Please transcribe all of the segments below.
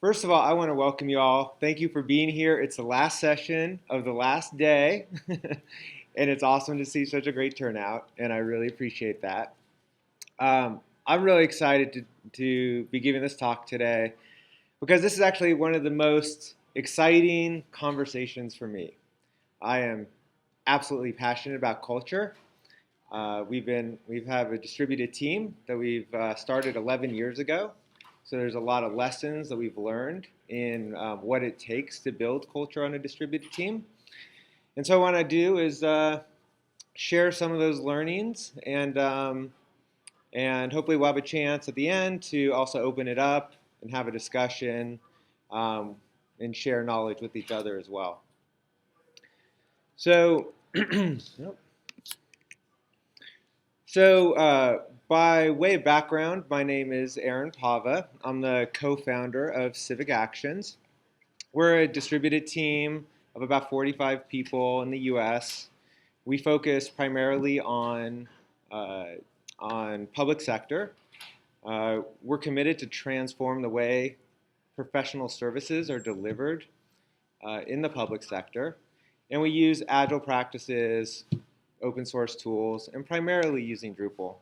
First of all, I want to welcome you all. Thank you for being here. It's the last session of the last day, and it's awesome to see such a great turnout, and I really appreciate that. I'm really excited to be giving this talk today because this is actually one of the most exciting conversations for me. I am absolutely passionate about culture. We've have a distributed team that we've started 11 years ago. So there's a lot of lessons that we've learned in what it takes to build culture on a distributed team. And so what I want to do is share some of those learnings, and hopefully we'll have a chance at the end to also open it up and have a discussion um, and share knowledge with each other as well. So, by way of background, my name is Aaron Pava. I'm the co-founder of Civic Actions. We're a distributed team of about 45 people in the U.S. We focus primarily on public sector. We're committed to transform the way professional services are delivered in the public sector, and we use agile practices, open source tools, and primarily using Drupal.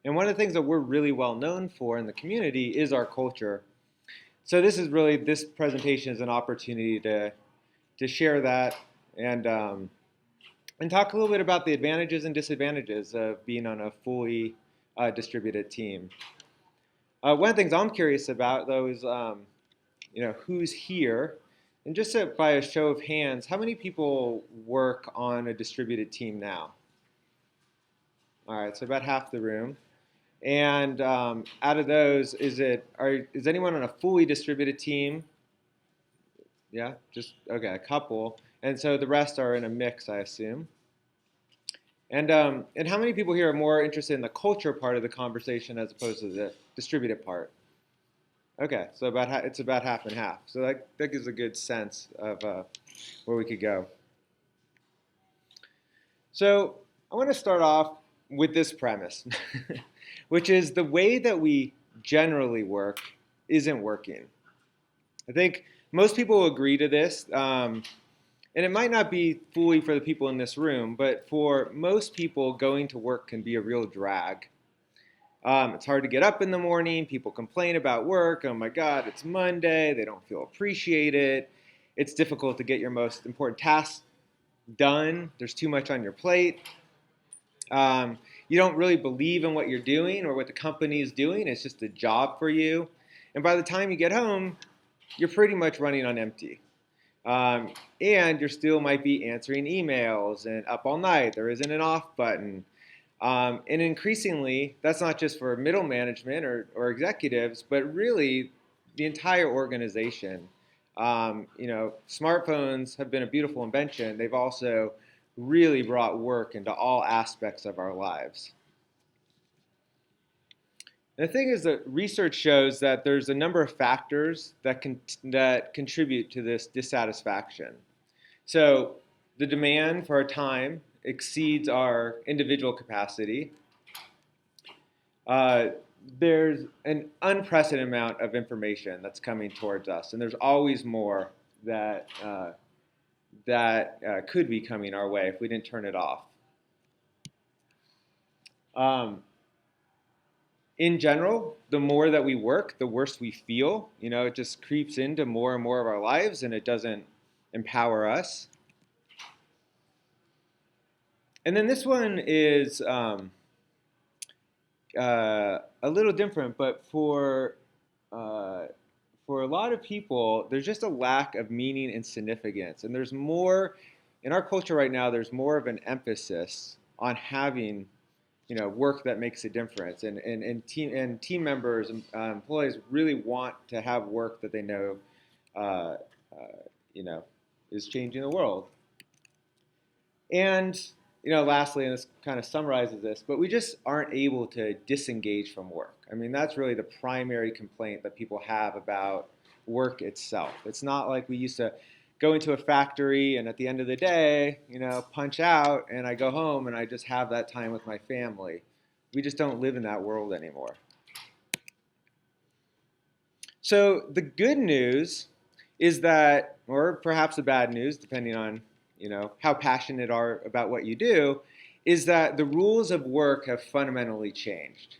And one of the things that we're really well known for in the community is our culture. So this presentation is an opportunity to share that and talk a little bit about the advantages and disadvantages of being on a fully distributed team. One of the things I'm curious about though is who's here, and just by a show of hands, how many people work on a distributed team now? All right, so about half the room. And out of those, is anyone on a fully distributed team? Yeah, just okay, a couple. And so the rest are in a mix, I assume. And how many people here are more interested in the culture part of the conversation as opposed to the distributed part? Okay, so it's about half and half. So that gives a good sense of where we could go. So I want to start off with this premise, which is the way that we generally work isn't working. I think most people will agree to this, and it might not be fully for the people in this room, but for most people, going to work can be a real drag. It's hard to get up in the morning. People complain about work. Oh my God, it's Monday. They don't feel appreciated. It's difficult to get your most important tasks done. There's too much on your plate. You don't really believe in what you're doing or what the company is doing. It's just a job for you. And by the time you get home, you're pretty much running on empty. And you still might be answering emails and up all night. There isn't an off button. And increasingly, that's not just for middle management or executives, but really the entire organization. Smartphones have been a beautiful invention. They've also really brought work into all aspects of our lives. And the thing is that research shows that there's a number of factors that contribute to this dissatisfaction. So the demand for our time exceeds our individual capacity. There's an unprecedented amount of information that's coming towards us, and there's always more that could be coming our way if we didn't turn it off. In general, the more that we work, the worse we feel. It just creeps into more and more of our lives, and it doesn't empower us. And then this one is a little different, but for a lot of people, there's just a lack of meaning and significance. And there's more, in our culture right now, there's more of an emphasis on having work that makes a difference. And team members and employees really want to have work that they know, is changing the world. And lastly, and this kind of summarizes this, but we just aren't able to disengage from work. I mean, that's really the primary complaint that people have about work itself. It's not like we used to go into a factory and at the end of the day, punch out and I go home and I just have that time with my family. We just don't live in that world anymore. So the good news is that, or perhaps the bad news, depending on how passionate are about what you do, is that the rules of work have fundamentally changed.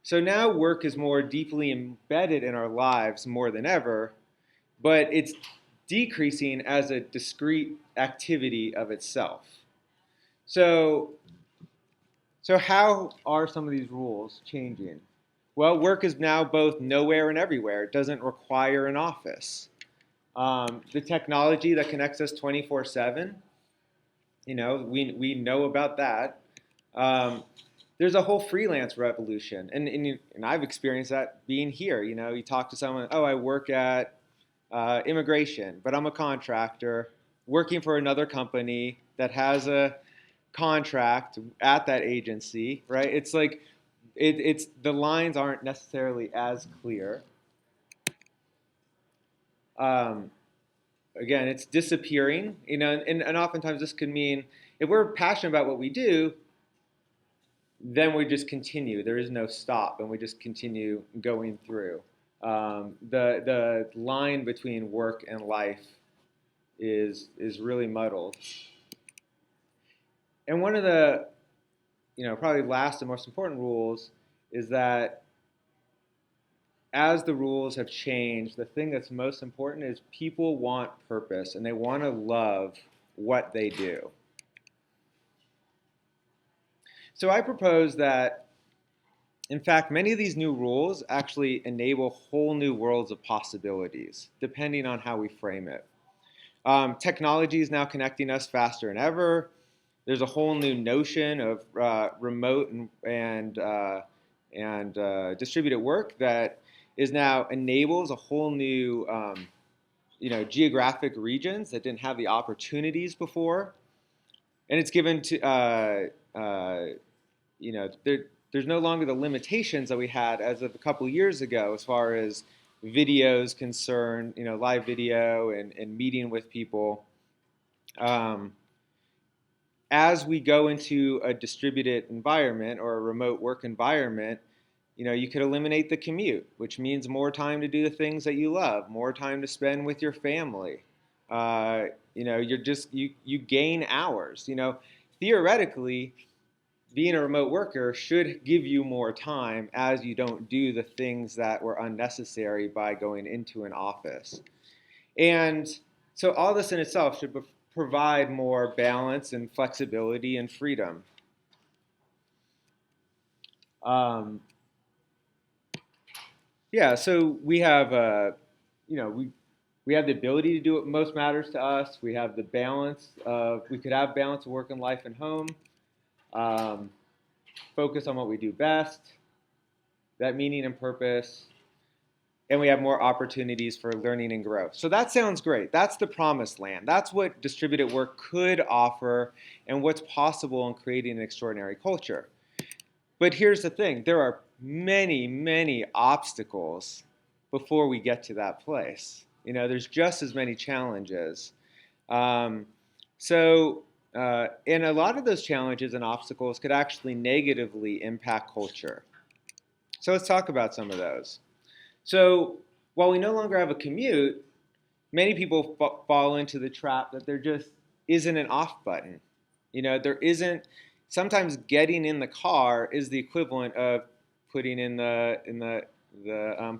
So now work is more deeply embedded in our lives more than ever, but it's decreasing as a discrete activity of itself. So, so how are some of these rules changing? Well, work is now both nowhere and everywhere. It doesn't require an office. The technology that connects us 24/7, we know about that. There's a whole freelance revolution, and I've experienced that being here. You talk to someone, oh, I work at immigration, but I'm a contractor working for another company that has a contract at that agency, right? It's like it's the lines aren't necessarily as clear. Um, Again, it's disappearing, and oftentimes this could mean if we're passionate about what we do, then we just continue. There is no stop, and we just continue going through. The line between work and life is really muddled. And one of the probably last and most important rules is that as the rules have changed, the thing that's most important is people want purpose and they want to love what they do. So I propose that, in fact, many of these new rules actually enable whole new worlds of possibilities, depending on how we frame it. Technology is now connecting us faster than ever. There's a whole new notion of remote and distributed work that is now enables a whole new geographic regions that didn't have the opportunities before, and it's given to there's no longer the limitations that we had as of a couple of years ago as far as videos concerned, live video and meeting with people. As we go into a distributed environment or a remote work environment, you could eliminate the commute, which means more time to do the things that you love, more time to spend with your family. You gain hours. Theoretically, being a remote worker should give you more time as you don't do the things that were unnecessary by going into an office. And so all this in itself should provide more balance and flexibility and freedom. Yeah, so we have, we have the ability to do what most matters to us. We have the balance of, we could have balance of work and life and home. Focus on what we do best, that meaning and purpose, and we have more opportunities for learning and growth. So that sounds great. That's the promised land. That's what distributed work could offer and what's possible in creating an extraordinary culture. But here's the thing. There are many, many obstacles before we get to that place. There's just as many challenges. And a lot of those challenges and obstacles could actually negatively impact culture. So let's talk about some of those. So while we no longer have a commute, many people fall into the trap that there just isn't an off button. There isn't. Sometimes getting in the car is the equivalent of putting in the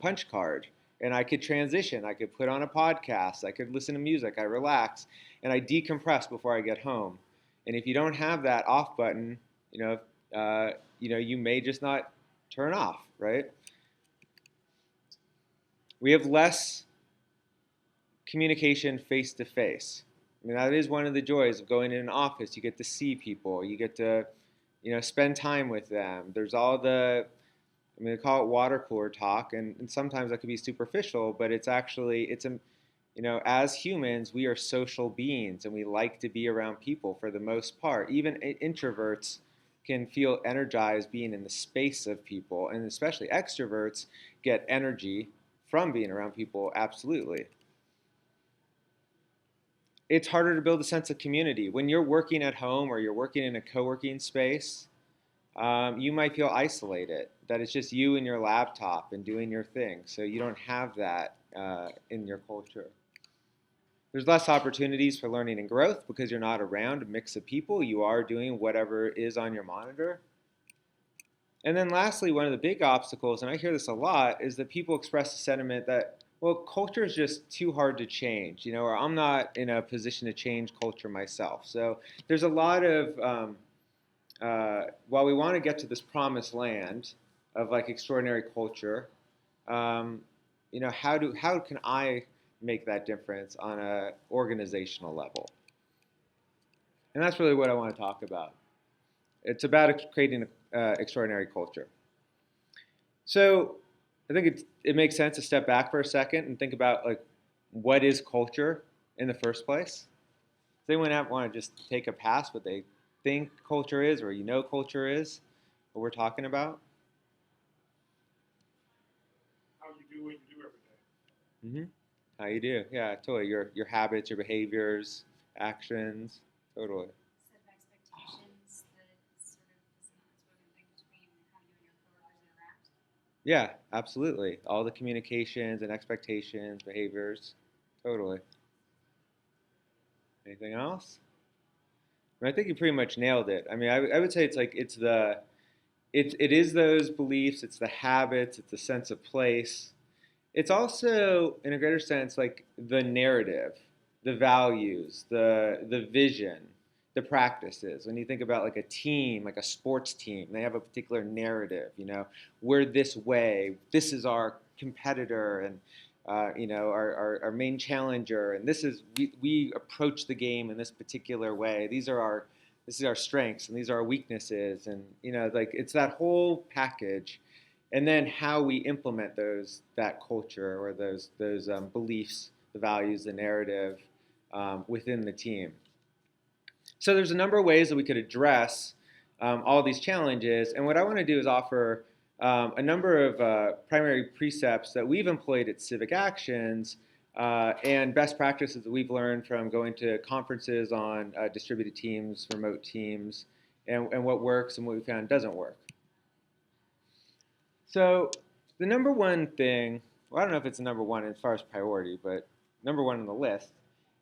punch card, and I could transition. I could put on a podcast. I could listen to music. I relax, and I decompress before I get home. And if you don't have that off button, you may just not turn off, right? We have less communication face to face. I mean, that is one of the joys of going in an office. You get to see people. You get to, spend time with them. There's all they call it water cooler talk, and sometimes that could be superficial, but it's as humans, we are social beings, and we like to be around people for the most part. Even introverts can feel energized being in the space of people, and especially extroverts get energy from being around people, absolutely. It's harder to build a sense of community. When you're working at home or you're working in a co-working space, You might feel isolated, that it's just you and your laptop and doing your thing. So you don't have that in your culture. There's less opportunities for learning and growth because you're not around a mix of people. You are doing whatever is on your monitor. And then lastly, one of the big obstacles, and I hear this a lot, is that people express the sentiment that, well, culture is just too hard to change, or I'm not in a position to change culture myself. So there's a lot of, while we want to get to this promised land of like extraordinary culture, um, how can I make that difference on a organizational level? And that's really what I want to talk about. It's about creating an extraordinary culture. So I think it makes sense to step back for a second and think about like what is culture in the first place. Does anyone want to just take a pass what they think culture is, or culture is, what we're talking about? How you do what you do every day. Mm-hmm. How you do? Yeah, totally. Your habits, your behaviors, actions, totally. Set of expectations that sort of is an unspoken thing between how you and your coworkers interact. Yeah, absolutely. All the communications and expectations, behaviors, totally. Anything else? I think you pretty much nailed it. I mean, I would say it's like it is those beliefs, it's the habits, it's the sense of place. It's also, in a greater sense, like the narrative, the values, the vision, the practices. When you think about like a team, like a sports team, they have a particular narrative. We're this way. This is our competitor, and our main challenger, and we approach the game in this particular way. This is our strengths, and these are our weaknesses, and like it's that whole package, and then how we implement that culture or those beliefs, the values, the narrative within the team. So there's a number of ways that we could address all these challenges, and what I want to do is offer a number of primary precepts that we've employed at Civic Actions and best practices that we've learned from going to conferences on distributed teams, remote teams, and what works and what we found doesn't work. So the number one thing, well, I don't know if it's the number one as far as priority, but number one on the list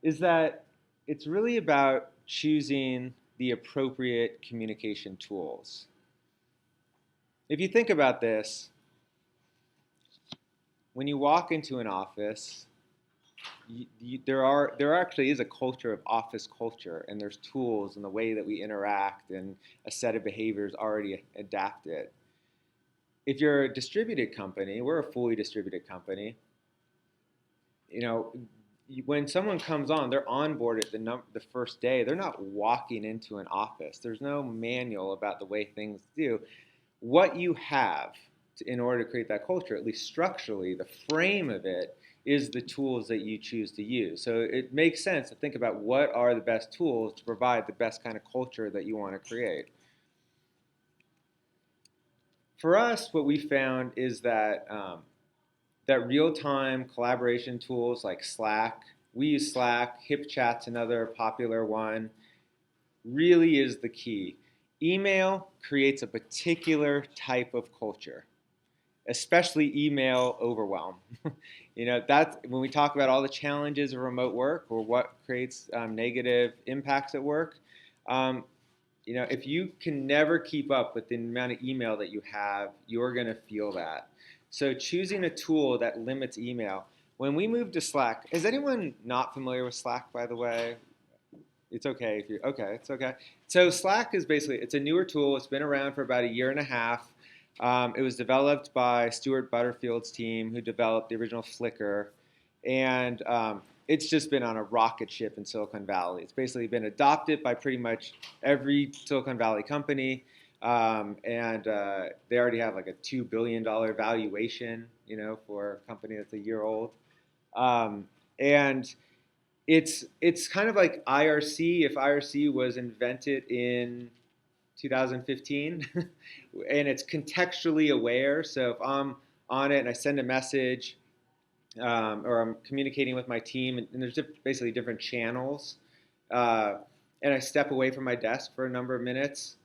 is that it's really about choosing the appropriate communication tools. If you think about this, when you walk into an office, there actually is a culture of office culture, and there's tools and the way that we interact and a set of behaviors already adapted. If you're a distributed company, we're a fully distributed company. When someone comes on, they're onboarded the first day. They're not walking into an office. There's no manual about the way things do. What you have in order to create that culture, at least structurally, the frame of it is the tools that you choose to use. So it makes sense to think about what are the best tools to provide the best kind of culture that you want to create. For us, what we found is that that real-time collaboration tools like Slack, we use Slack, HipChat's another popular one, really is the key. Email creates a particular type of culture, especially email overwhelm. That's when we talk about all the challenges of remote work or what creates negative impacts at work. If you can never keep up with the amount of email that you have, you're going to feel that. So choosing a tool that limits email. When we moved to Slack, is anyone not familiar with Slack, by the way? It's okay if you're okay. It's okay. So Slack is basically, it's a newer tool. It's been around for about a year and a half. It was developed by Stuart Butterfield's team, who developed the original Flickr, and it's just been on a rocket ship in Silicon Valley. It's basically been adopted by pretty much every Silicon Valley company. And they already have like a $2 billion valuation, for a company that's a year old. And it's kind of like IRC, if IRC was invented in 2015, and it's contextually aware. So if I'm on it and I send a message, or I'm communicating with my team, and there's basically different channels, and I step away from my desk for a number of minutes,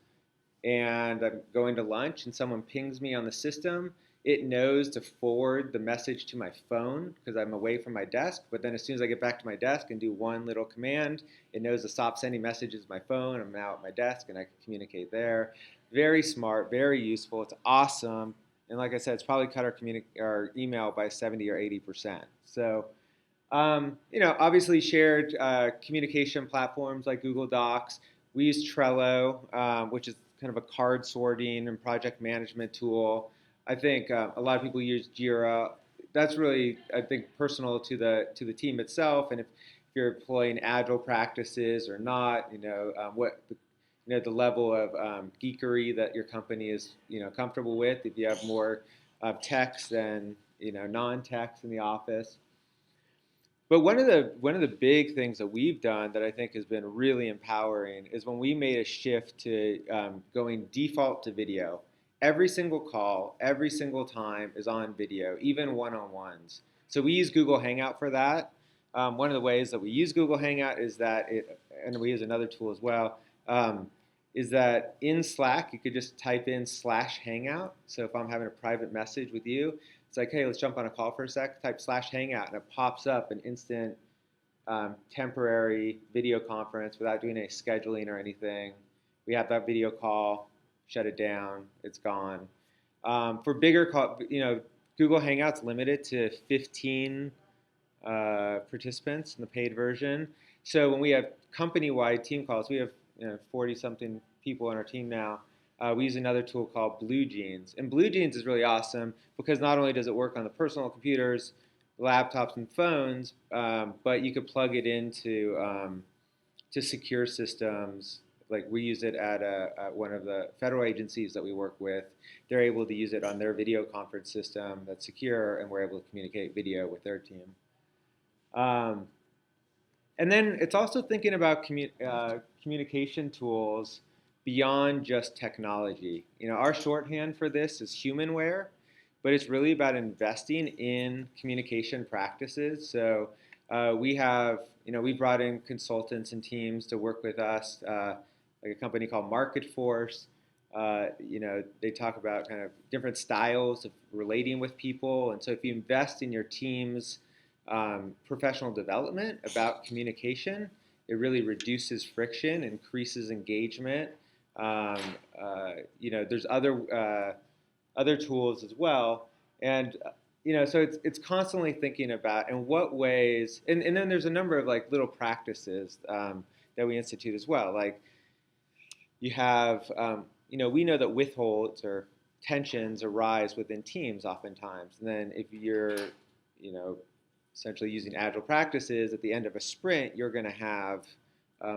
and I'm going to lunch and someone pings me on the system, it knows to forward the message to my phone because I'm away from my desk. But then as soon as I get back to my desk and do one little command, it knows to stop sending messages to my phone. I'm now at my desk and I can communicate there. Very smart, very useful. It's awesome. And like I said, it's probably cut our email by 70 or 80%. So, obviously shared communication platforms like Google Docs. We use Trello, which is kind of a card sorting and project management tool. I think a lot of people use Jira. That's really, I think, personal to the team itself, and if you're employing agile practices or not, what the level of geekery that your company is comfortable with. If you have more techs than non-techs in the office. But one of the big things that we've done that I think has been really empowering is when we made a shift to going default to video. Every single call, every single time is on video, even one-on-ones. So we use Google Hangout for that. One of the ways that we use Google Hangout is and we use another tool as well, is that in Slack you could just type in /hangout. So if I'm having a private message with you, it's like, hey, let's jump on a call for a sec, type /hangout, and it pops up an instant temporary video conference without doing any scheduling or anything. We have that video call, shut it down, it's gone. For bigger call, Google Hangouts limited to 15 participants in the paid version. So when we have company-wide team calls, we have 40-something people on our team now. We use another tool called Blue Jeans. And Blue Jeans is really awesome because not only does it work on the personal computers, laptops, and phones, but you could plug it into to secure systems. Like we use it at one of the federal agencies that we work with. They're able to use it on their video conference system that's secure, and we're able to communicate video with their team. And then it's also thinking about communication tools beyond just technology. Our shorthand for this is humanware, but it's really about investing in communication practices. So we brought in consultants and teams to work with us, like a company called Market Force. They talk about kind of different styles of relating with people. And so if you invest in your team's professional development about communication, it really reduces friction, increases engagement. There's other tools as well, and so it's constantly thinking about in what ways, and then there's a number of like little practices that we institute as well. Like you have, we know that withholds or tensions arise within teams oftentimes, and then if you're, essentially using agile practices at the end of a sprint, you're going to have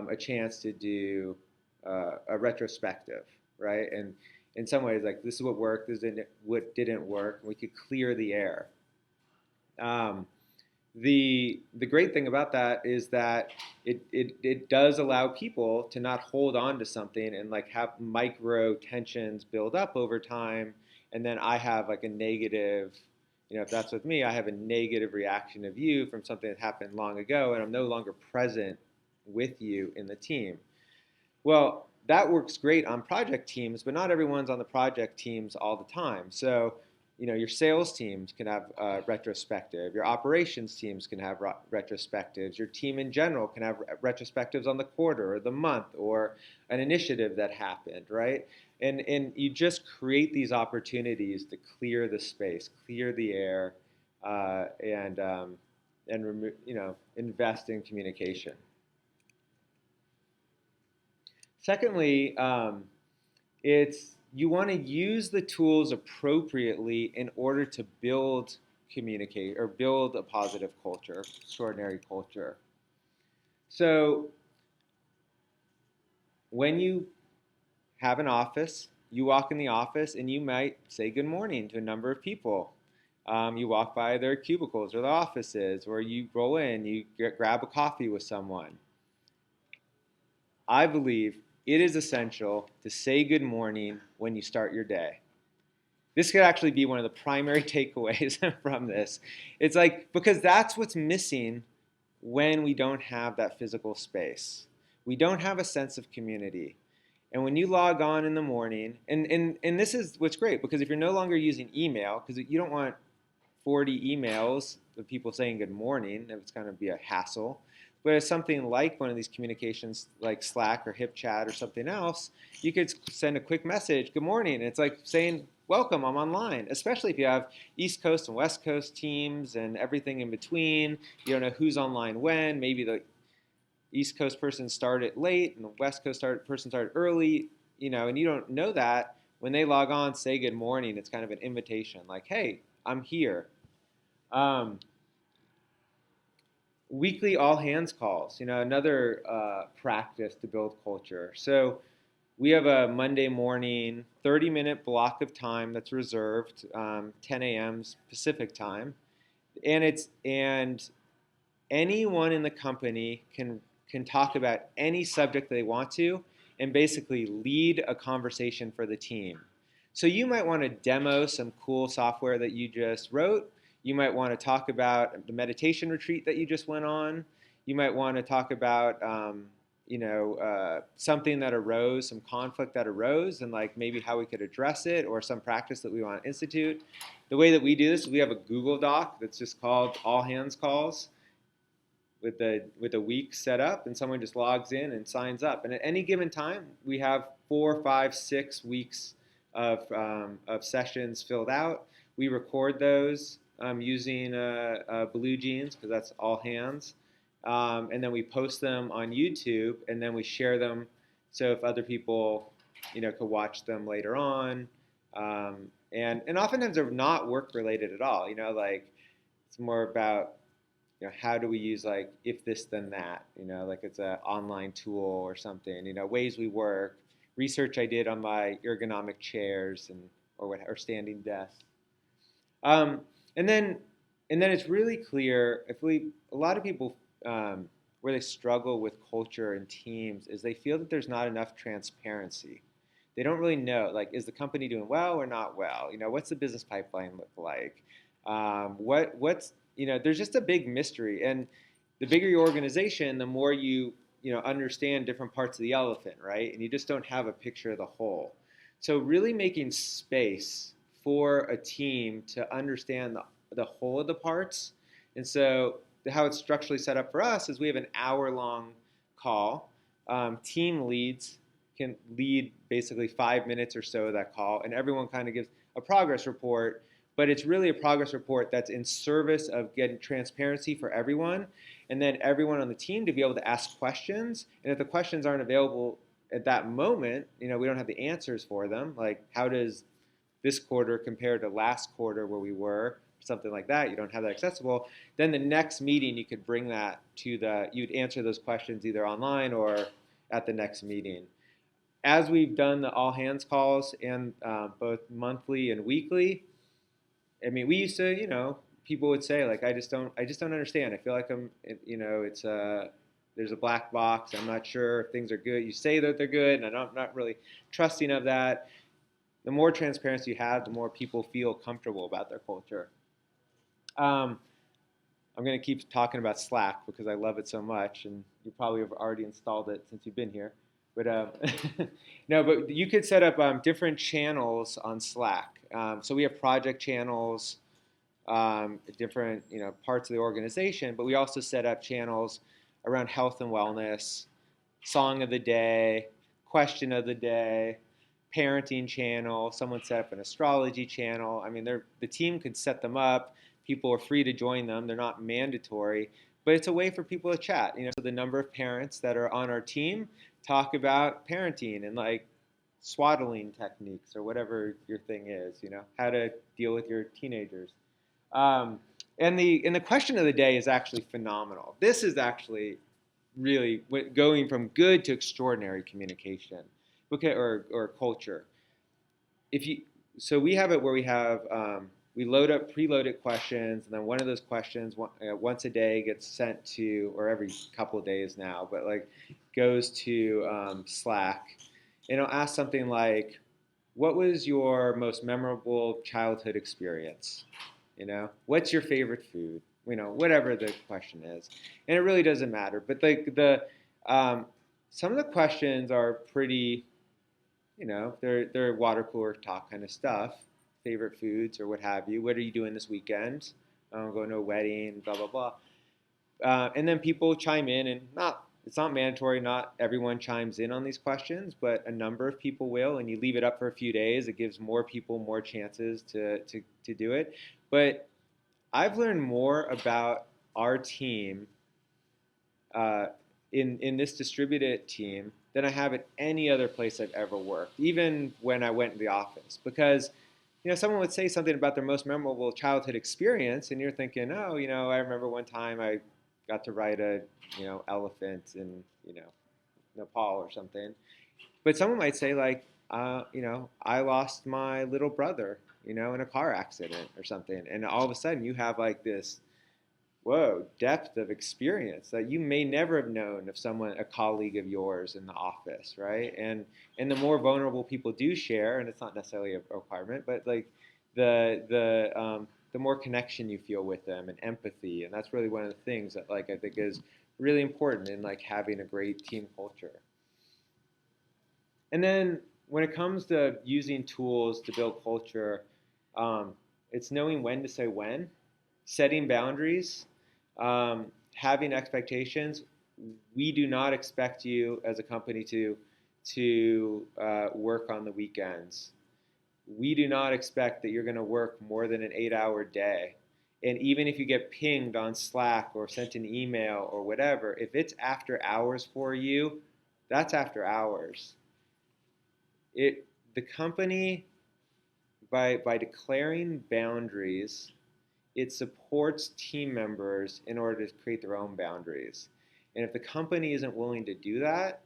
a chance to do a retrospective, right? And in some ways, like this is what worked, this is what didn't work. We could clear the air. The great thing about that is that it does allow people to not hold on to something and like have micro tensions build up over time, and then I have like a negative. If that's with me, I have a negative reaction of you from something that happened long ago, and I'm no longer present with you in the team. Well, that works great on project teams, but not everyone's on the project teams all the time. So, your sales teams can have retrospective. Your operations teams can have retrospectives. Your team in general can have retrospectives on the quarter or the month or an initiative that happened, right? And you just create these opportunities to clear the space, clear the air, and invest in communication. Secondly, you want to use the tools appropriately in order to build a positive culture, extraordinary culture. So when you have an office, you walk in the office and you might say good morning to a number of people. You walk by their cubicles or their offices, or you roll in, you grab a coffee with someone. I believe it is essential to say good morning when you start your day. This could actually be one of the primary takeaways from this. It's like, because that's what's missing when we don't have that physical space. We don't have a sense of community. And when you log on in the morning, and this is what's great, because if you're no longer using email, because you don't want 40 emails of people saying good morning, it's going to be a hassle. But it's something like one of these communications like Slack or HipChat or something else, you could send a quick message, good morning. And it's like saying, welcome, I'm online, especially if you have East Coast and West Coast teams and everything in between. You don't know who's online when. Maybe the East Coast person started late and the West Coast person started early, and you don't know that. When they log on, say good morning, it's kind of an invitation like, hey, I'm here. Um, Weekly all hands calls, another practice to build culture. So we have a Monday morning 30-minute block of time that's reserved, 10 a.m. Pacific time, and anyone in the company can talk about any subject they want to, and basically lead a conversation for the team. So you might want to demo some cool software that you just wrote. You might want to talk about the meditation retreat that you just went on. You might want to talk about something that arose, some conflict that arose, and like maybe how we could address it, or some practice that we want to institute. The way that we do this is we have a Google Doc that's just called All Hands Calls, with a week set up, and someone just logs in and signs up. And at any given time, we have 4, 5, 6 weeks of sessions filled out. We record those using Blue Jeans, because that's all hands, and then we post them on YouTube, and then we share them. So if other people, could watch them later on, and oftentimes they're not work related at all. Like it's more about how do we use like if this then that, like it's an online tool or something, ways we work, research I did on my ergonomic chairs or standing desk. Um, and then it's really clear if a lot of people where they struggle with culture and teams is they feel that there's not enough transparency. They don't really know, like, is the company doing well or not well? What's the business pipeline look like? What's there's just a big mystery, and the bigger your organization, the more you understand different parts of the elephant, right? And you just don't have a picture of the whole. So really making space for a team to understand the whole of the parts. And so how it's structurally set up for us is we have an hour-long call. Team leads can lead basically 5 minutes or so of that call, and everyone kind of gives a progress report, but it's really a progress report that's in service of getting transparency for everyone, and then everyone on the team to be able to ask questions. And if the questions aren't available at that moment, we don't have the answers for them, like how does this quarter compare to last quarter where we were, something like that, you don't have that accessible, then the next meeting you could bring that you'd answer those questions either online or at the next meeting. As we've done the all hands calls, and both monthly and weekly, I mean, we used to, people would say like, I just don't understand. I feel like it's there's a black box. I'm not sure if things are good. You say that they're good, and I'm not really trusting of that. The more transparency you have, the more people feel comfortable about their culture. I'm going to keep talking about Slack because I love it so much, and you probably have already installed it since you've been here. But no, but you could set up different channels on Slack. So we have project channels, different parts of the organization, but we also set up channels around health and wellness, song of the day, question of the day, parenting channel. Someone set up an astrology channel. I mean, the team could set them up. People are free to join them. They're not mandatory, but it's a way for people to chat. So the number of parents that are on our team talk about parenting and like swaddling techniques or whatever your thing is. How to deal with your teenagers. And the question of the day is actually phenomenal. This is actually really going from good to extraordinary communication, okay, or culture. So we have it where we load up preloaded questions, and then one of those questions once a day gets sent to, or every couple of days now, but like goes to Slack, and it'll ask something like, "What was your most memorable childhood experience? What's your favorite food? Whatever the question is." And it really doesn't matter. But some of the questions are pretty their water cooler talk kind of stuff, favorite foods or what have you. What are you doing this weekend? I'm going to a wedding, blah blah blah. And then people chime in, and not it's not mandatory. Not everyone chimes in on these questions, but a number of people will. And you leave it up for a few days, it gives more people more chances to do it. But I've learned more about our team uh, in this distributed team than I have at any other place I've ever worked, even when I went to the office. Because someone would say something about their most memorable childhood experience, and you're thinking, oh, I remember one time I got to ride a elephant in Nepal or something. But someone might say like, I lost my little brother, in a car accident or something, and all of a sudden you have like this depth of experience that you may never have known of someone, a colleague of yours in the office, right? And the more vulnerable people do share, and it's not necessarily a requirement, but like the more connection you feel with them and empathy, and that's really one of the things that like I think is really important in like having a great team culture. And then when it comes to using tools to build culture, um, it's knowing when to say when, setting boundaries, having expectations. We do not expect you as a company to work on the weekends. We do not expect that you're going to work more than an 8-hour day. And even if you get pinged on Slack or sent an email or whatever, if it's after hours for you, that's after hours. It the company by declaring boundaries, it supports team members in order to create their own boundaries. And if the company isn't willing to do that,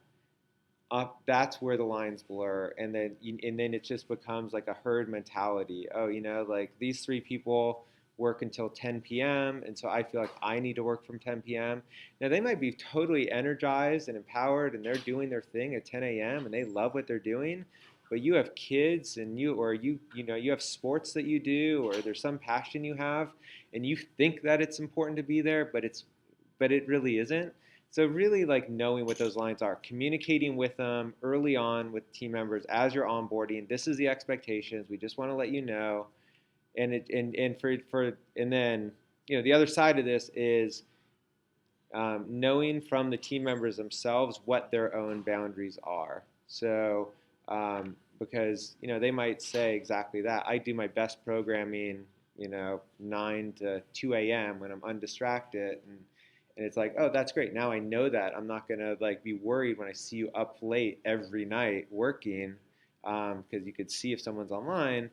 that's where the lines blur, and then it just becomes like a herd mentality. Oh, like these three people work until 10 p.m., and so I feel like I need to work from 10 p.m. Now they might be totally energized and empowered, and they're doing their thing at 10 a.m. and they love what they're doing, but you have kids, and you have sports that you do, or there's some passion you have, and you think that it's important to be there, but it really isn't. So really like knowing what those lines are, communicating with them early on with team members as you're onboarding. This is the expectations. We just want to let you know. And then the other side of this is knowing from the team members themselves what their own boundaries are. So because they might say exactly that. I do my best programming 9 to 2 a.m. when I'm undistracted, and it's like, oh, that's great. Now I know that I'm not gonna like be worried when I see you up late every night working, because you could see if someone's online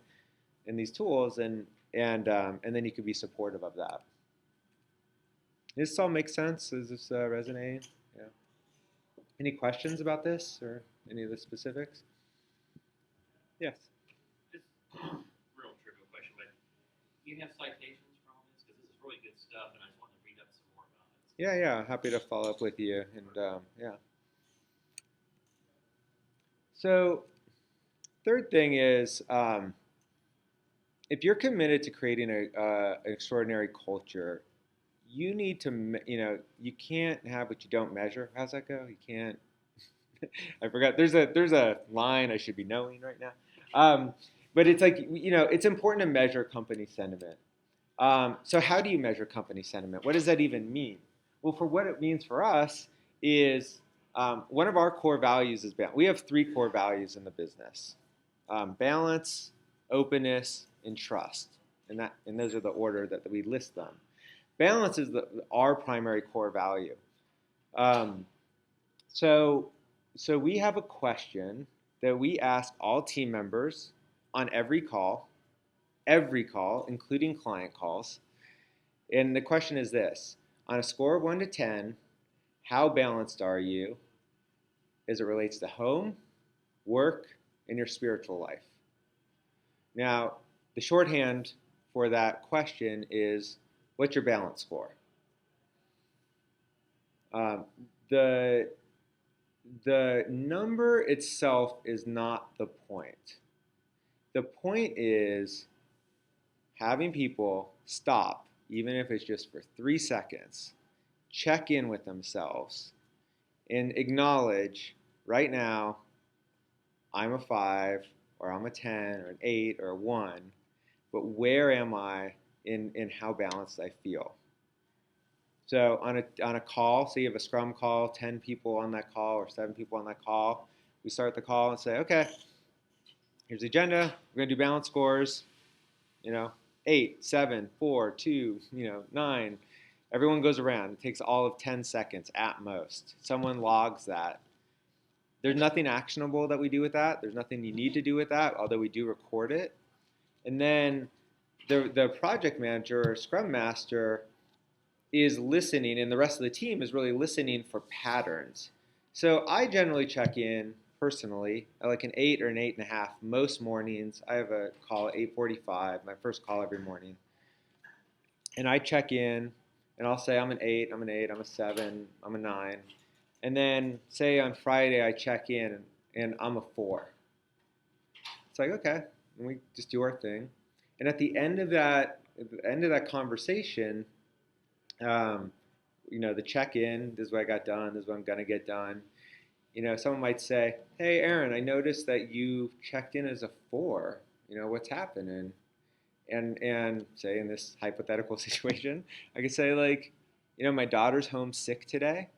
in these tools, and then you could be supportive of that. Does this all make sense? Is this resonating? Yeah. Any questions about this or any of the specifics? Yes. Just real trivial question, but do you have citations for all this? Because this is really good stuff, and I just want to read up some more about it. Yeah, yeah. Happy to follow up with you, and yeah. So, third thing is, if you're committed to creating an extraordinary culture, you need to, you can't have what you don't measure. How's that go? You can't. I forgot. There's a line I should be knowing right now. But it's like it's important to measure company sentiment. So how do you measure company sentiment? What does that even mean? Well, for what it means for us is one of our core values is balance. We have three core values in the business: balance, openness, and trust. And those are the order that we list them. Balance is our primary core value. Um, so so we have a question that we ask all team members on every call, including client calls. And the question is this: on a score of 1 to 10, how balanced are you as it relates to home, work, and your spiritual life? Now, the shorthand for that question is, what's your balance score? Um, the the number itself is not the point. The point is having people stop, even if it's just for 3 seconds, check in with themselves, and acknowledge right now, I'm a 5 or I'm a 10 or an 8 or a 1, but where am I in how balanced I feel? So on a call, say you have a scrum call, 10 people on that call or 7 people on that call, we start the call and say, okay, here's the agenda. We're gonna do balance scores. You know, 8, 7, 4, 2, 9. Everyone goes around. It takes all of 10 seconds at most. Someone logs that. There's nothing actionable that we do with that. There's nothing you need to do with that, although we do record it. And then the project manager or scrum master is listening, and the rest of the team is really listening for patterns. So I generally check in personally at like an 8 or an 8.5 most mornings. I have a call at 8:45, my first call every morning, and I check in, and I'll say I'm an 8, I'm an 8, I'm a 7, I'm a 9, and then say on Friday I check in and I'm a 4. It's like, okay, and we just do our thing, and at the end of that conversation, um, the check-in, this is what I got done, this is what I'm gonna get done. Someone might say, hey, Aaron, I noticed that you checked in as a 4. What's happening? And say in this hypothetical situation, I could say like, my daughter's home sick today.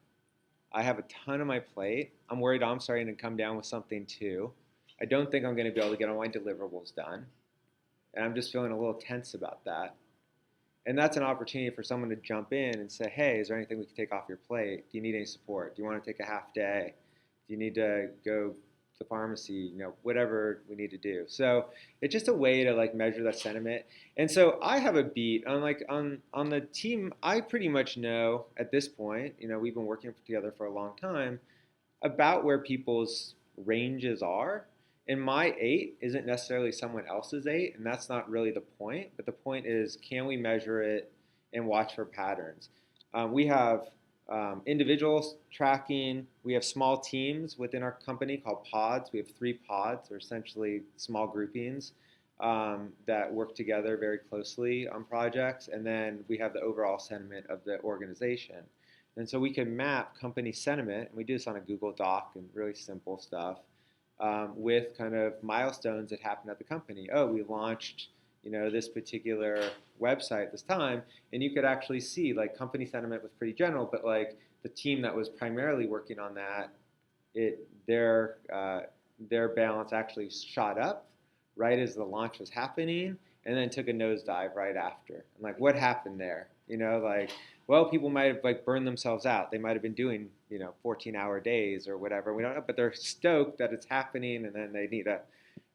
I have a ton on my plate. I'm worried I'm starting to come down with something too. I don't think I'm going to be able to get all my deliverables done. And I'm just feeling a little tense about that. And that's an opportunity for someone to jump in and say, hey, is there anything we can take off your plate? Do you need any support? Do you want to take a half day? Do you need to go to the pharmacy? Whatever we need to do. So it's just a way to like measure that sentiment. And so I have a beat on the team. I pretty much know at this point, we've been working together for a long time, about where people's ranges are. And my 8 isn't necessarily someone else's 8, and that's not really the point. But the point is, can we measure it and watch for patterns? We have individuals tracking. We have small teams within our company called pods. We have 3 pods, or essentially small groupings that work together very closely on projects. And then we have the overall sentiment of the organization. And so we can map company sentiment, and we do this on a Google Doc and really simple stuff, with kind of milestones that happen at the company. Oh, we launched, this particular website this time, and you could actually see like company sentiment was pretty general, but like the team that was primarily working on that, their balance actually shot up right as the launch was happening, and then took a nosedive right after. And like, what happened there? Like, well, people might have like burned themselves out. They might have been doing 14-hour days or whatever. We don't know, but they're stoked that it's happening, and then they need a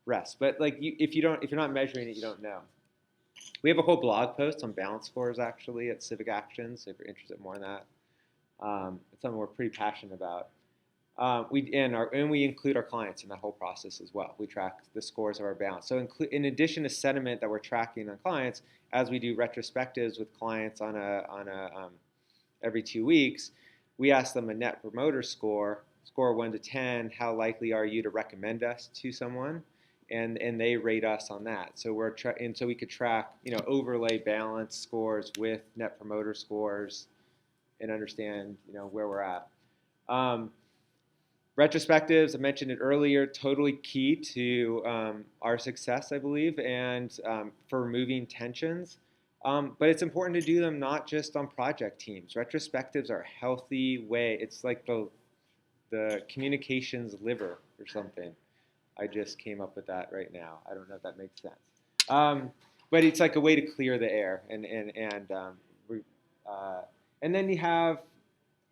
rest. But like, if you're not measuring it, you don't know. We have a whole blog post on balance scores actually at Civic Actions if you're interested more in that. It's something we're pretty passionate about. We include our clients in that whole process as well. We track the scores of our balance. So in addition to sentiment that we're tracking on clients, as we do retrospectives with clients on a every 2 weeks, we ask them a net promoter score 1 to 10. How likely are you to recommend us to someone? And they rate us on that. So so we could track overlay balance scores with net promoter scores and understand where we're at. Retrospectives, I mentioned it earlier, totally key to our success, I believe, and for removing tensions. But it's important to do them not just on project teams. Retrospectives are a healthy way. It's like the communications liver or something. I just came up with that right now. I don't know if that makes sense. But it's like a way to clear the air, and then you have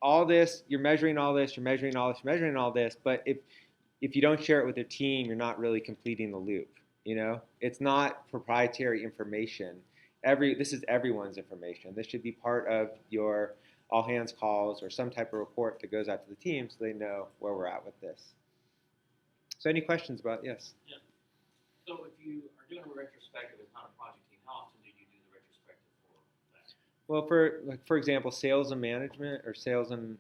all this. You're measuring all this. You're measuring all this. You're measuring all this. But if you don't share it with your team, you're not really completing the loop. It's not proprietary information. This is everyone's information. This should be part of your all hands calls or some type of report that goes out to the team so they know where we're at with this. So any questions about, yes? Yeah. So if you are doing a retrospective as not a project team, how often do you do the retrospective for that? Well, for example, sales and management or sales and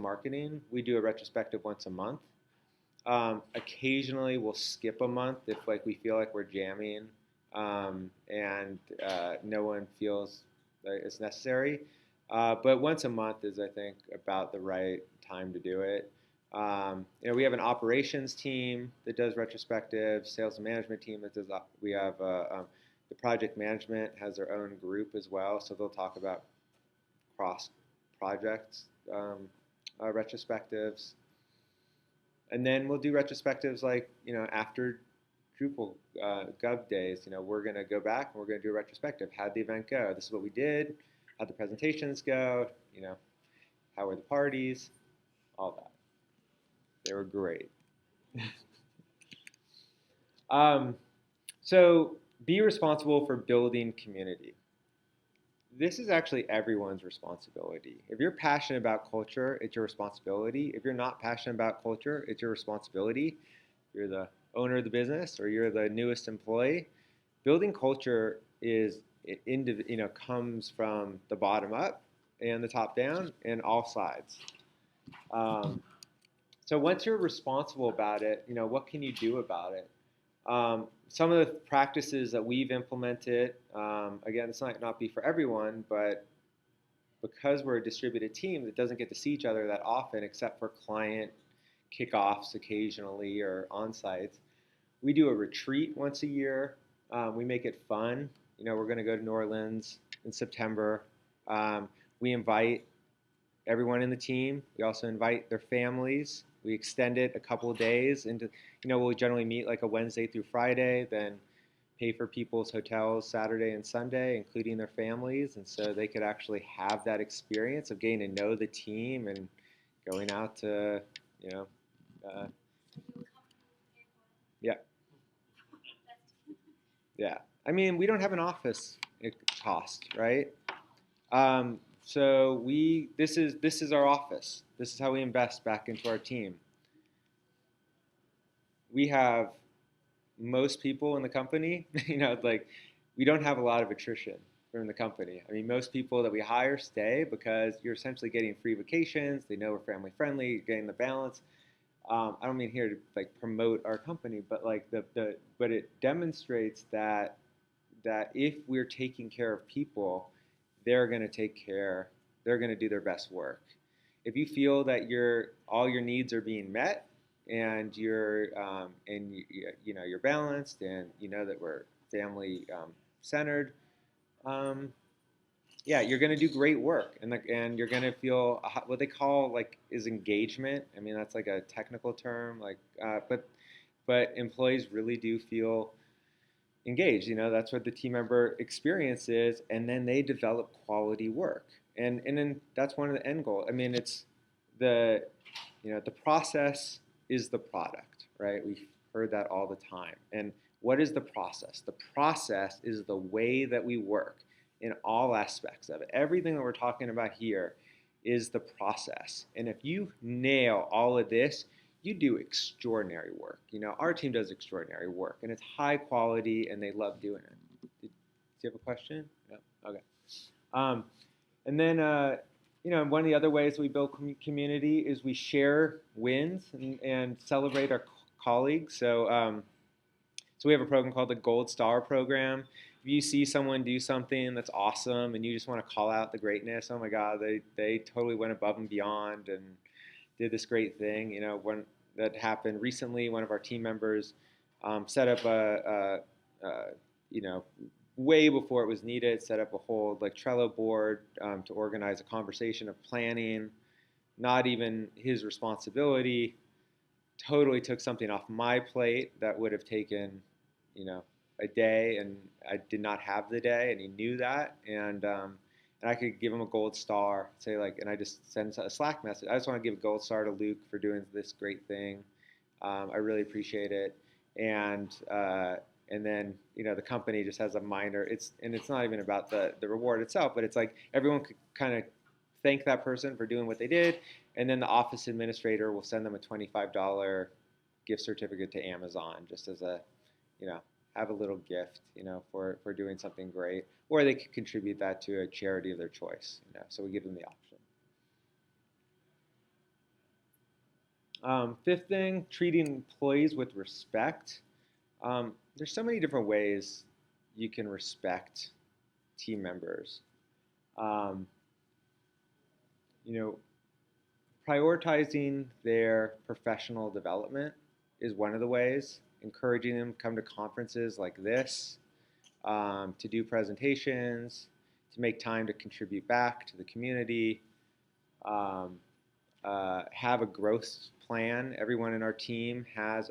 marketing, we do a retrospective once a month. Occasionally, we'll skip a month if like we feel like we're jamming and no one feels like it's necessary. But once a month is, I think, about the right time to do it. We have an operations team that does retrospectives, sales and management team that does. We have the project management has their own group as well, so they'll talk about cross projects retrospectives, and then we'll do retrospectives like after Drupal Gov days. We're gonna go back and we're gonna do a retrospective. How'd the event go? This is what we did. How'd the presentations go? How were the parties? All that. They were great. So be responsible for building community. This is actually everyone's responsibility. If you're passionate about culture, it's your responsibility. If you're not passionate about culture, it's your responsibility. If you're the owner of the business or you're the newest employee, building culture comes from the bottom up and the top down and all sides. So once you're responsible about it, what can you do about it? Some of the practices that we've implemented, again, this might not be for everyone, but because we're a distributed team that doesn't get to see each other that often, except for client kickoffs occasionally or on-sites, we do a retreat once a year. We make it fun. We're going to go to New Orleans in September. We invite everyone in the team. We also invite their families. We extend it a couple of days into, we'll generally meet like a Wednesday through Friday, then pay for people's hotels Saturday and Sunday, including their families. And so they could actually have that experience of getting to know the team and going out to, yeah. Yeah. I mean, we don't have an office cost, right? So this is our office. This is how we invest back into our team. We have most people in the company, we don't have a lot of attrition from the company. I mean, most people that we hire stay because you're essentially getting free vacations. They know we're family friendly. You're getting the balance. I don't mean here to promote our company, but but it demonstrates that if we're taking care of people, they're going to take care. They're going to do their best work. If you feel that all your needs are being met and you're balanced and that we're family centered, you're going to do great work and you're going to feel what they call is engagement. I mean, that's like a technical term, but employees really do feel engaged. That's what the team member experience is, and then they develop quality work. And then that's one of the end goals. I mean, it's the process is the product, right? We've heard that all the time. And what is the process? The process is the way that we work in all aspects of it. Everything that we're talking about here is the process. And if you nail all of this, you do extraordinary work. Our team does extraordinary work, and it's high quality, and they love doing it. Do you have a question? No? Okay. And then, one of the other ways we build community is we share wins and celebrate our colleagues. So we have a program called the Gold Star Program. If you see someone do something that's awesome and you just want to call out the greatness, oh my God, they totally went above and beyond and did this great thing. When that happened recently, one of our team members set up way before it was needed, set up a whole Trello board to organize a conversation of planning, not even his responsibility, totally took something off my plate that would have taken, a day, and I did not have the day, and he knew that, and I could give him a gold star, say and I just send a Slack message. I just want to give a gold star to Luke for doing this great thing. I really appreciate it, and then the company just has a minor. It's not even about the reward itself, but it's everyone could kind of thank that person for doing what they did, and then the office administrator will send them a $25 gift certificate to Amazon just as a have a little gift, for doing something great, or they could contribute that to a charity of their choice, so we give them the option. Fifth thing, treating employees with respect. There's so many different ways you can respect team members. prioritizing their professional development is one of the ways. Encouraging them to come to conferences like this, to do presentations, to make time to contribute back to the community, um, have a growth plan. Everyone in our team has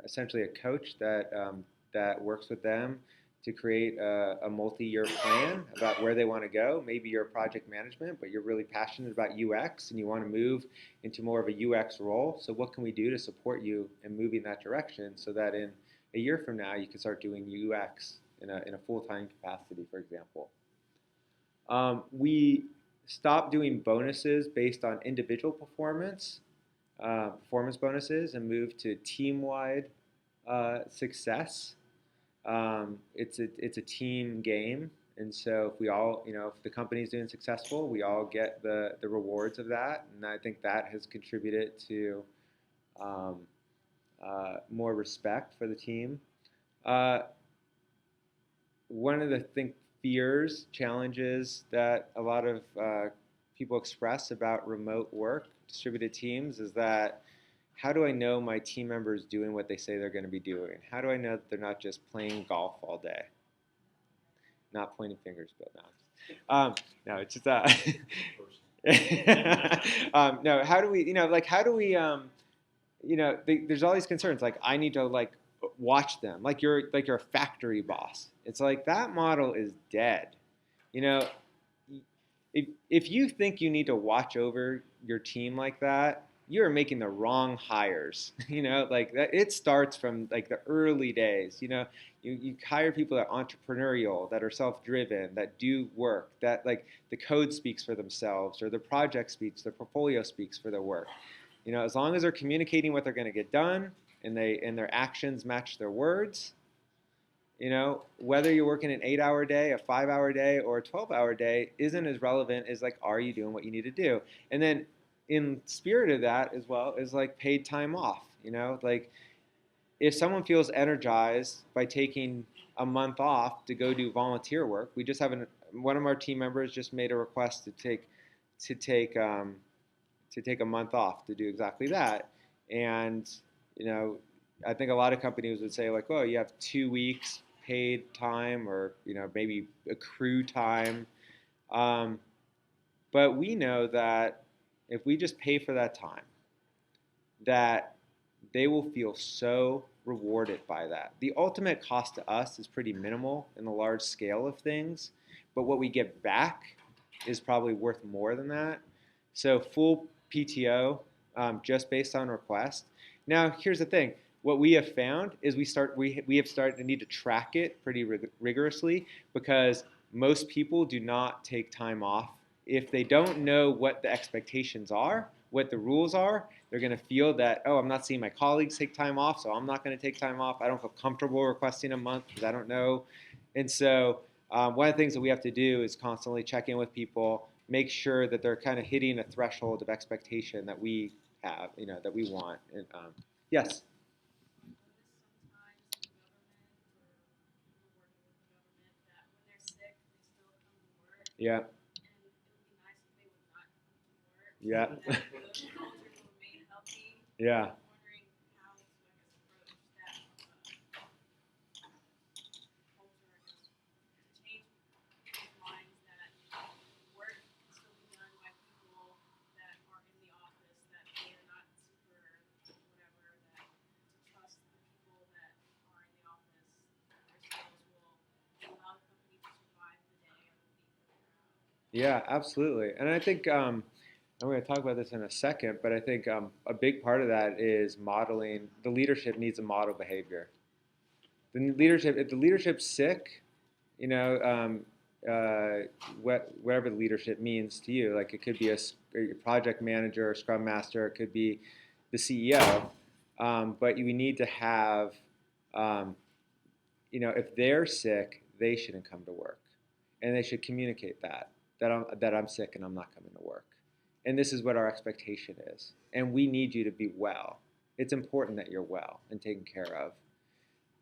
essentially a coach that works with them to create a multi-year plan about where they want to go. Maybe you're project management, but you're really passionate about UX and you want to move into more of a UX role. So what can we do to support you in moving that direction so that in a year from now you can start doing UX in a full-time capacity, for example. We stopped doing bonuses based on individual performance bonuses, and moved to team-wide success. It's a team game, and so if we all, if the company's doing successful, we all get the rewards of that, and I think that has contributed to um, more respect for the team. Uh, One of the fears, challenges that a lot of people express about remote work, distributed teams, is that how do I know my team members doing what they say they're going to be doing? How do I know that they're not just playing golf all day? Not pointing fingers, but no, it's just no. How do we, how do we, there's all these concerns. Like I need to watch them. Like you're a factory boss. It's like that model is dead. You know, if you think you need to watch over your team like that, you're making the wrong hires. Like that, it starts from like the early days. You hire people that are entrepreneurial, that are self-driven, that do work, that like the code speaks for themselves, or the project speaks, the portfolio speaks for their work. As long as they're communicating what they're going to get done, and their actions match their words, whether you're working an 8-hour day, a 5-hour day, or a 12-hour day isn't as relevant as like, are you doing what you need to do? And then in spirit of that as well is like paid time off. Like if someone feels energized by taking a month off to go do volunteer work, we just have one of our team members just made a request to take a month off to do exactly that. And I think a lot of companies would say like, oh, you have 2 weeks paid time, or maybe accrue time. But we know that if we just pay for that time, that they will feel so rewarded by that. The ultimate cost to us is pretty minimal in the large scale of things, but what we get back is probably worth more than that. So full PTO, just based on request. Now, here's the thing. What we have found is we have started to need to track it pretty rigorously, because most people do not take time off. If they don't know what the expectations are, what the rules are, they're going to feel that, oh, I'm not seeing my colleagues take time off, so I'm not going to take time off. I don't feel comfortable requesting a month because I don't know. And so one of the things that we have to do is constantly check in with people, make sure that they're kind of hitting a threshold of expectation that we have, that we want. And, yes? Yeah. Yeah. Yeah. Yeah, absolutely. And I think I'm going to talk about this in a second, but I think a big part of that is modeling. The leadership needs a model behavior. If the leadership's sick, whatever the leadership means to you, like it could be a project manager, a scrum master, it could be the CEO, but we need to have, if they're sick, they shouldn't come to work, and they should communicate that I'm sick and I'm not coming to work, and this is what our expectation is, and we need you to be well. It's important that you're well and taken care of.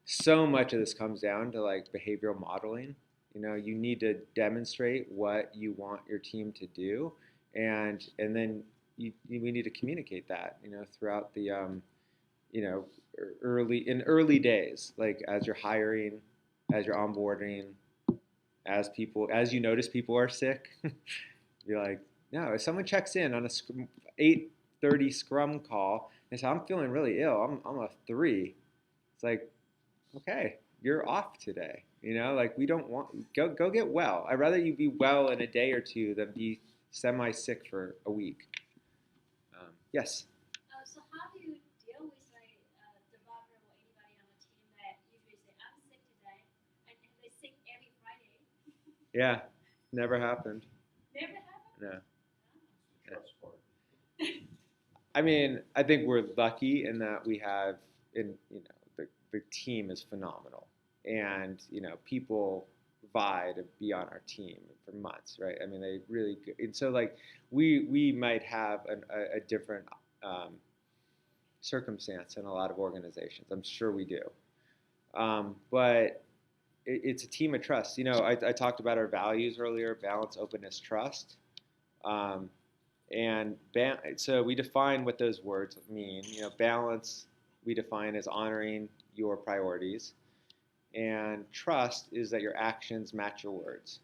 So much of this comes down to like behavioral modeling. You need to demonstrate what you want your team to do, and then we need to communicate that, throughout the, early days, like as you're hiring, as you're onboarding, as you notice people are sick, you're like, no, if someone checks in on a 8:30 Scrum call and says, I'm feeling really ill, I'm a 3, it's like, okay, you're off today. Like we don't want go get well. I'd rather you be well in a day or two than be semi-sick for a week. Yes. So how do you deal with like developer or anybody on the team that usually say I'm sick today, and they sick every Friday? Yeah. Never happened. Never happened. No. Oh. Trust part. I mean, I think we're lucky in that we have, the team is phenomenal, and people vie to be on our team for months, right? I mean, they really, and so like we might have a different circumstance in a lot of organizations. I'm sure we do, but it's a team of trust. I talked about our values earlier: balance, openness, trust. Um, And so we define what those words mean. Balance we define as honoring your priorities, and trust is that your actions match your words.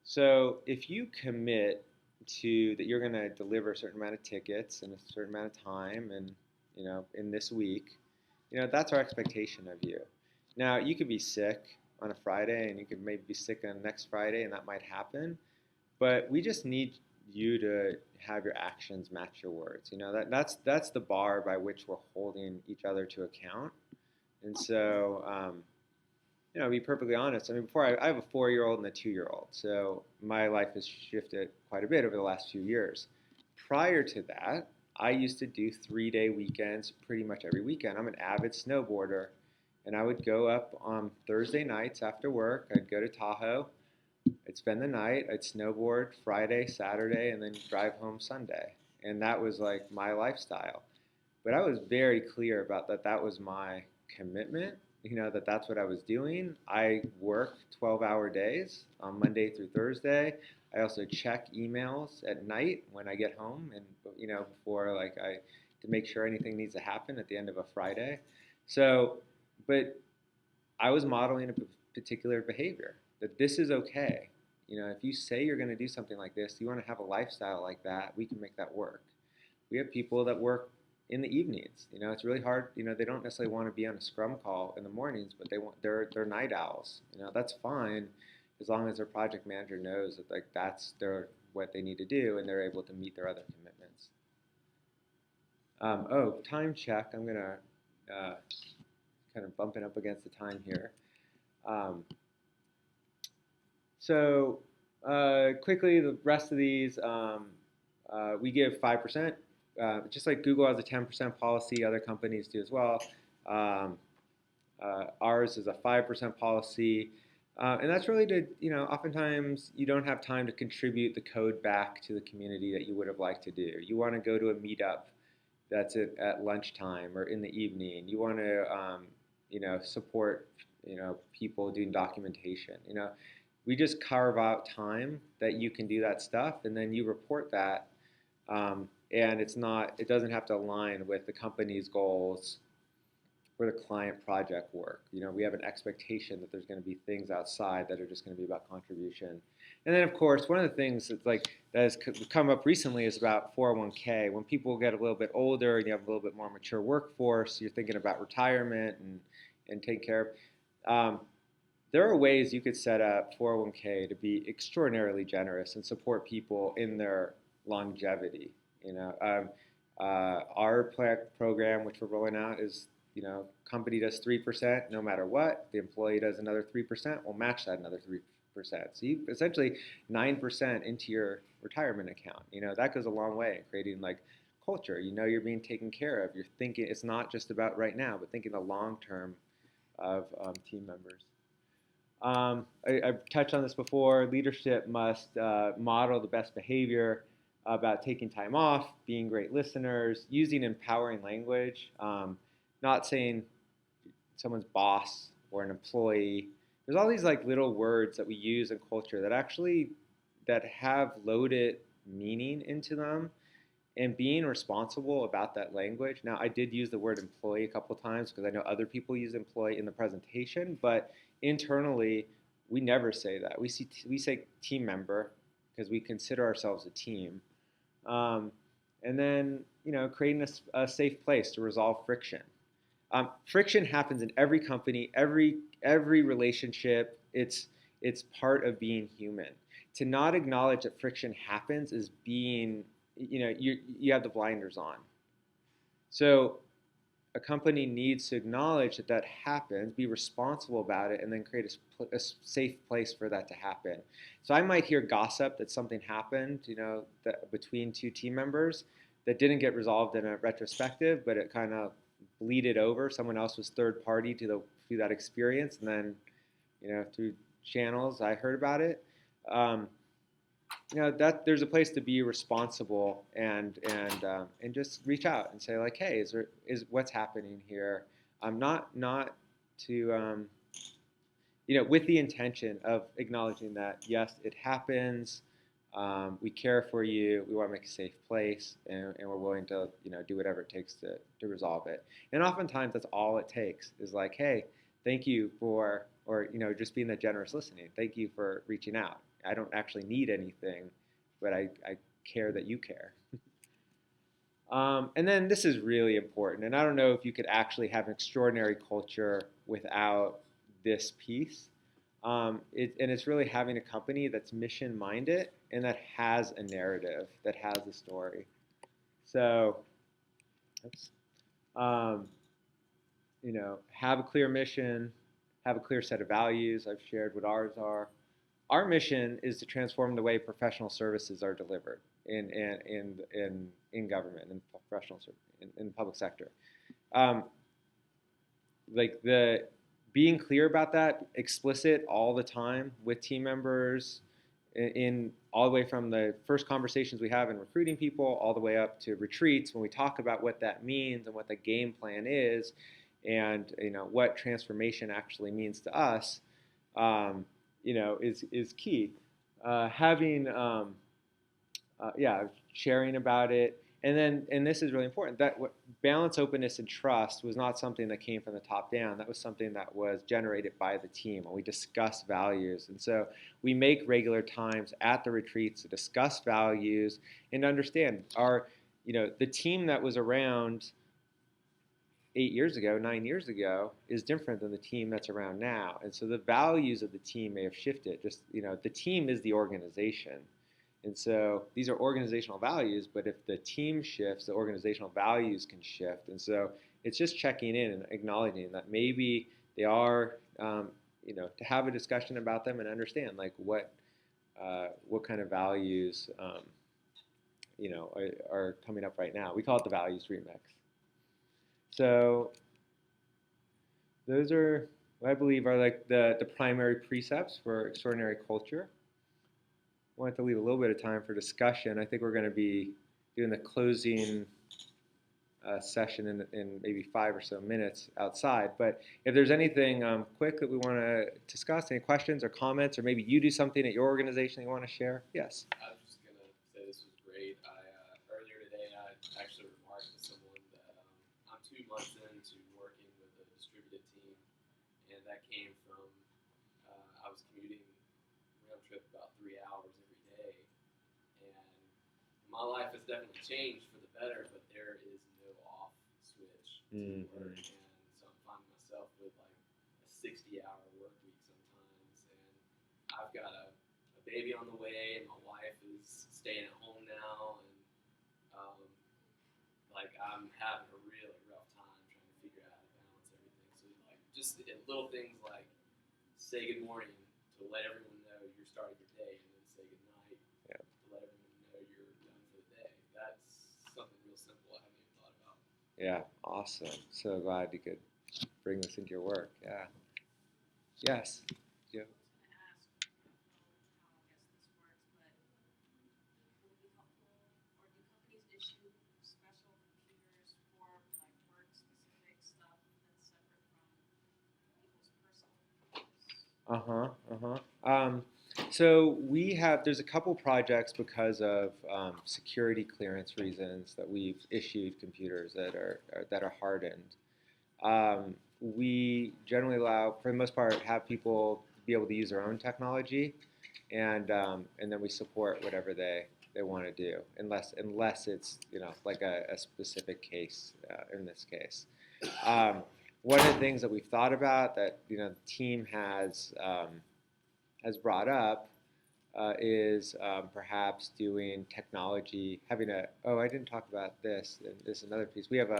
So if you commit to that you're going to deliver a certain amount of tickets in a certain amount of time, and in this week, that's our expectation of you. Now you could be sick on a Friday, and you could maybe be sick on next Friday, and that might happen. But we just need you to have your actions match your words. That's the bar by which we're holding each other to account. And so, to be perfectly honest, I mean, I have a 4-year-old and a 2-year-old, so my life has shifted quite a bit over the last few years. Prior to that, I used to do 3-day weekends pretty much every weekend. I'm an avid snowboarder, and I would go up on Thursday nights after work. I'd go to Tahoe. I'd spend the night, I'd snowboard Friday, Saturday, and then drive home Sunday. And that was like my lifestyle. But I was very clear about that that was my commitment, that's what I was doing. I work 12-hour days on Monday through Thursday. I also check emails at night when I get home, and before to make sure anything needs to happen at the end of a Friday. So, but I was modeling a particular behavior, that this is okay. If you say you're going to do something like this, you want to have a lifestyle like that, we can make that work. We have people that work in the evenings. It's really hard. They don't necessarily want to be on a Scrum call in the mornings, but they're night owls. That's fine, as long as their project manager knows that that's what they need to do, and they're able to meet their other commitments. Time check. I'm gonna kind of bumping up against the time here. Quickly, the rest of these, we give 5%. Just like Google has a 10% policy, other companies do as well. Ours is a 5% policy. And that's really to, oftentimes you don't have time to contribute the code back to the community that you would have liked to do. You want to go to a meetup that's at lunchtime or in the evening. You want to, support, people doing documentation. We just carve out time that you can do that stuff, and then you report that. And it doesn't have to align with the company's goals or the client project work. We have an expectation that there's going to be things outside that are just going to be about contribution. And then, of course, one of the things that has come up recently is about 401k. When people get a little bit older and you have a little bit more mature workforce, you're thinking about retirement and taking care of. There are ways you could set up 401k to be extraordinarily generous and support people in their longevity. Our program, which we're rolling out, is company does 3% no matter what. The employee does another 3%. We'll match that another 3%. So you essentially 9% into your retirement account. That goes a long way in creating culture. You're being taken care of. You're thinking it's not just about right now, but thinking the long term of team members. I've touched on this before. Leadership must model the best behavior about taking time off, being great listeners, using empowering language, not saying someone's boss or an employee. There's all these little words that we use in culture that have loaded meaning into them, and being responsible about that language. Now, I did use the word employee a couple of times because I know other people use employee in the presentation, but internally, we never say that. We say team member because we consider ourselves a team. Um, and then, creating a safe place to resolve friction. Friction happens in every company, every relationship. It's part of being human. To not acknowledge that friction happens is being, you have the blinders on. So a company needs to acknowledge that that happens, be responsible about it, and then create a safe place for that to happen. So I might hear gossip that something happened, that between two team members that didn't get resolved in a retrospective, but it kind of bleeded over. Someone else was third party to that experience, and then, through channels I heard about it. Um, that there's a place to be responsible and just reach out and say like, hey, is what's happening here? Not to with the intention of acknowledging that yes, it happens. We care for you. We want to make a safe place, and we're willing to do whatever it takes to resolve it. And oftentimes that's all it takes is like, hey, thank you for, or just being that generous listening. Thank you for reaching out. I don't actually need anything, but I care that you care. And then this is really important, and I don't know if you could actually have an extraordinary culture without this piece. And it's really having a company that's mission minded and that has a narrative, that has a story. So, oops, um, have a clear mission, have a clear set of values. I've shared what ours are. Our mission is to transform the way professional services are delivered in government and professional in the public sector. Um, like the being clear about that, explicit all the time with team members, in all the way from the first conversations we have in recruiting people, all the way up to retreats when we talk about what that means and what the game plan is, and what transformation actually means to us. Is key. Having sharing about it, and this is really important. That balance, openness, and trust was not something that came from the top down. That was something that was generated by the team when we discuss values. And so we make regular times at the retreats to discuss values and understand the team that was around 8 years ago, 9 years ago, is different than the team that's around now. And so the values of the team may have shifted. Just, the team is the organization. And so these are organizational values, but if the team shifts, the organizational values can shift. And so it's just checking in and acknowledging that maybe they are, to have a discussion about them and understand like what kind of values, are coming up right now. We call it the values remix. So those are what I believe are like the primary precepts for extraordinary culture. I wanted to leave a little bit of time for discussion. I think we're going to be doing the closing session in maybe 5 or so minutes outside. But if there's anything quick that we want to discuss, any questions or comments, or maybe you do something at your organization that you want to share, yes. I was just going to say this was great. Earlier today, I actually remarked to someone that I'm 2 months into working with a distributed team, and that came from I was commuting round trip about 3 hours every day, and my life has definitely changed for the better, but there is no off switch to work, and so I'm finding myself with like a 60-hour work week sometimes, and I've got a baby on the way, and my wife is staying at home now, and I'm having a really rough time trying to figure out how to balance everything. So like just little things like say good morning to let everyone know you're starting your day, and then say good night to let everyone know you're done for the day. That's something real simple I haven't even thought about. Yeah, awesome. So glad you could bring this into your work. Yeah. Yes. Yeah. Uh-huh. So there's a couple projects because of security clearance reasons that we've issued computers that are hardened. We generally allow, for the most part, have people be able to use their own technology, and then we support whatever they want to do, unless it's like a specific case in this case. One of the things that we've thought about that the team has brought up is perhaps doing technology, having a, oh, I didn't talk about this, and this is another piece. We have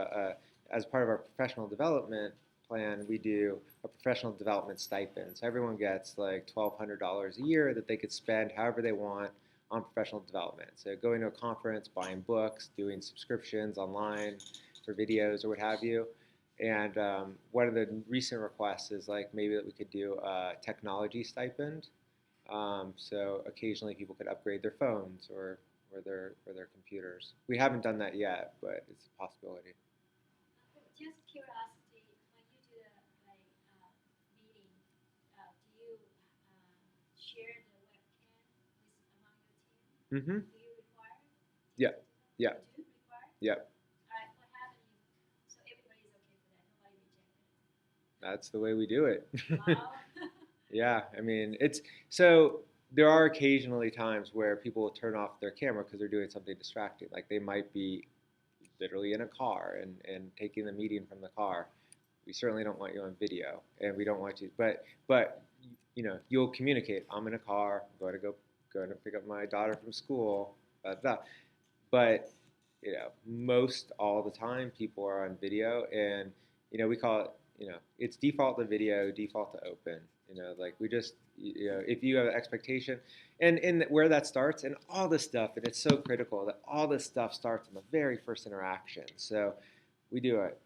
as part of our professional development plan, we do a professional development stipend. So everyone gets like $1,200 a year that they could spend however they want on professional development. So going to a conference, buying books, doing subscriptions online for videos or what have you. And one of the recent requests is like maybe that we could do a technology stipend. So occasionally people could upgrade their phones or their computers. We haven't done that yet, but it's a possibility. Just curiosity, when you do the meeting, do you share the webcam among your team? Mm-hmm. Do you require? Yeah. Yeah. Do you require? Yeah. All right. What happened? So everybody's okay for that. Nobody rejected. That's the way we do it. Wow. Yeah, I mean, so there are occasionally times where people will turn off their camera because they're doing something distracting. Like they might be literally in a car and taking the meeting from the car. We certainly don't want you on video, and we don't want you. But you'll communicate. I'm in a car. I'm going to pick up my daughter from school. Blah, blah. But most all the time people are on video, and we call it. It's default to video, default to open. Like we just, if you have an expectation, and where that starts, and all this stuff, and it's so critical that all this stuff starts in the very first interaction. So we do it.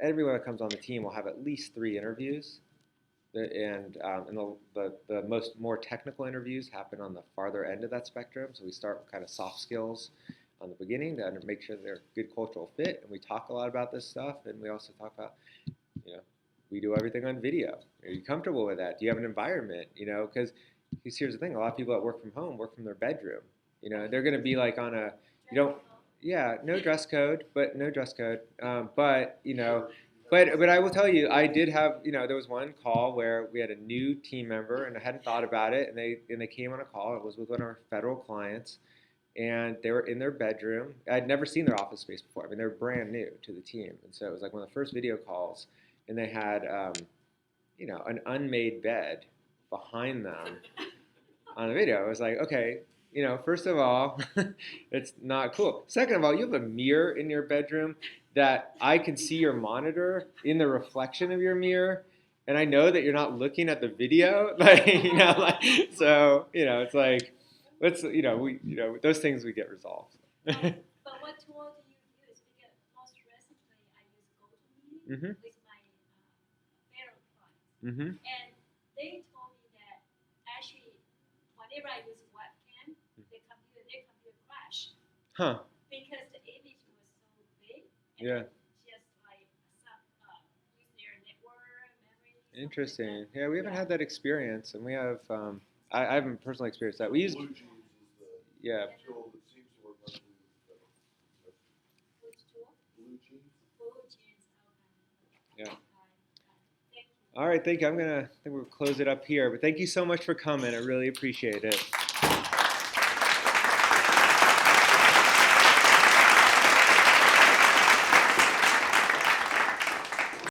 Everyone that comes on the team will have at least 3 interviews, and the more technical interviews happen on the farther end of that spectrum. So we start with kind of soft skills on the beginning to make sure they're a good cultural fit, and we talk a lot about this stuff, and we also talk about, we do everything on video. Are you comfortable with that? Do you have an environment? Because here's the thing: a lot of people that work from home work from their bedroom. They're going to be like on a, no dress code, but no dress code. But I will tell you, I did have, there was one call where we had a new team member, and I hadn't thought about it, and they came on a call. It was with one of our federal clients, and they were in their bedroom. I'd never seen their office space before. I mean, they were brand new to the team, and so it was like one of the first video calls, and they had, an unmade bed behind them on the video. I was like, okay, first of all, it's not cool. Second of all, you have a mirror in your bedroom that I can see your monitor in the reflection of your mirror, and I know that you're not looking at the video. So it's like, let's, those things we get resolved. But what tool do you use? Because most recently I use GoToMeeting Mm-hmm. with my federal clients. Mm-hmm. And they told me that actually whenever I use webcam, their computer crashed. Huh. Because the image was so big. And Yeah. just like use their network memory. Interesting. Yeah, we haven't had that experience, and we have. I haven't personally experienced that. We use. Blue Jeans is the Yeah. tool that seems to work on Which tool? Blue Jeans. Blue Jeans. Okay. Yeah. Thank you. All right. Thank you. I think we'll close it up here. But thank you so much for coming. I really appreciate it.